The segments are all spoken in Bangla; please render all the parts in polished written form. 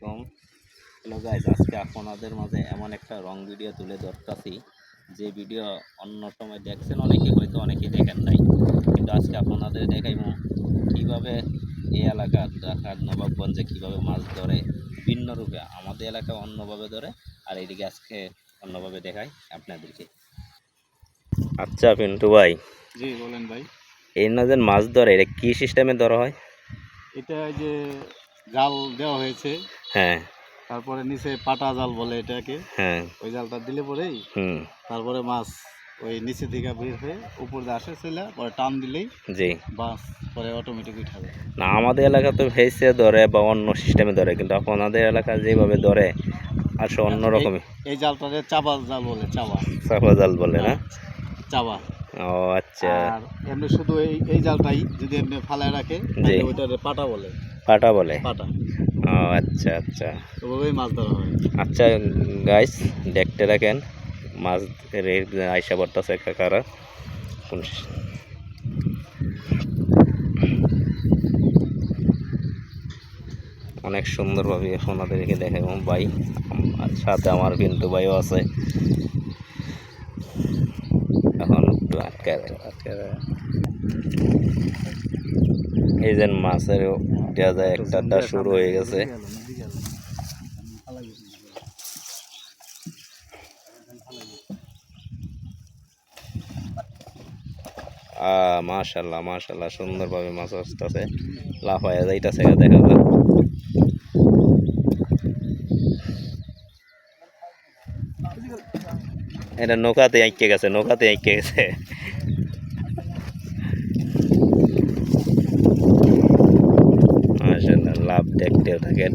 আলাইকুম। হ্যালো গাইজ, আজকে আপনাদের মাঝে এমন একটা রং ভিডিও তুলে ধরতেছি যে ভিডিও অন্য সময় দেখছেন অনেকে, হয়তো অনেকেই দেখেন নাই, কিন্তু আজকে আপনাদের দেখাইব কীভাবে এই এলাকা ঢাকার নবাবগঞ্জে কীভাবে মাছ ধরে ভিন্ন রূপে। আমাদের এলাকা অন্যভাবে ধরে, আর এইদিকে আজকে অন্যভাবে দেখাই আপনাদেরকে। আচ্ছা পিন্টু ভাই, জি বলেন ভাই। এই না যে মাছ ধরে, এটা কী সিস্টেমে ধরা হয়? এটা যে জাল দেওয়া হয়েছে, হ্যাঁ তারপরে নিচে পাটা জাল বলে এটাকে। হ্যাঁ। ওই জালটা দিলে পরেই তারপরে মাছ ওই নিচে থেকে বের হয়ে উপর দিয়ে আসে, চলে পরে টান দিলেই জি। মাছ পরে অটোমেটিক উঠাবে। না, আমাদের এলাকা তো ভেসে ধরে বা অন্য সিস্টেমে ধরে, কিন্তু আপনাদের এলাকা যেভাবে ধরে আসলে অন্যরকমই। এই জালটাকে চাপা জাল বলে, চাপা চাপা জাল বলে না? চাপা। ও আচ্ছা। আর এমনি শুধু এই জালটাই যদি এমনি ফালায় রাখে, জি, ওইটারে পাটা বলে। পাটা বলে। পাটা। ও আচ্ছা আচ্ছা। ওভাবেই মাছ ধরা হয়। আচ্ছা গাইস, দেখতে রাখেন মাছ আইসা পড়তেছে কাকারা। অনেক সুন্দরভাবে আপনাদেরকে দেখাবো ভাই, সাথে আমার পিন্টু ভাইও আছে। এখন একটু আটকায় এই যে মাছের দেওয়া যায়, একটা শুরু হয়ে গেছে। মাশাল্লাহ মাশাল্লাহ, সুন্দরভাবে মাছ আসতেছে, লাফায়া যাইতেছে, দেখা যায়। এটা নৌকাতে আঁকে গেছে, নৌকাতে আঁকে গেছে। মাশাল্লাহ, লাভ দেখতেও থাকেন।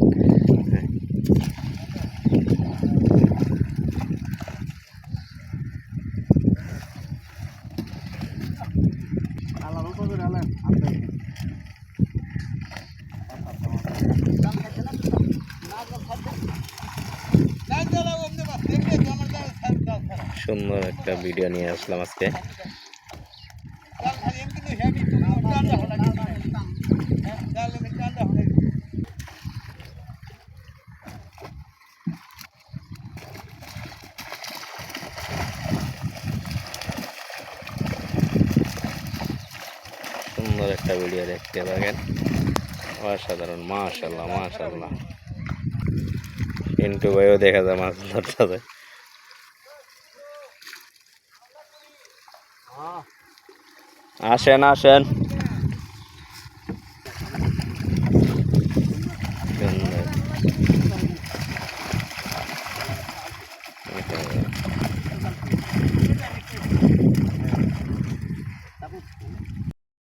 সুন্দর একটা ভিডিও নিয়ে আসলাম আজকে। সুন্দর একটা ভিডিও দেখতে থাকেন, অসাধারণ। মাশাল্লাহ মাশাল্লাহ, পিন্টু ভাইও দেখা যায় মাছ ধরতে। আসেন আসেন।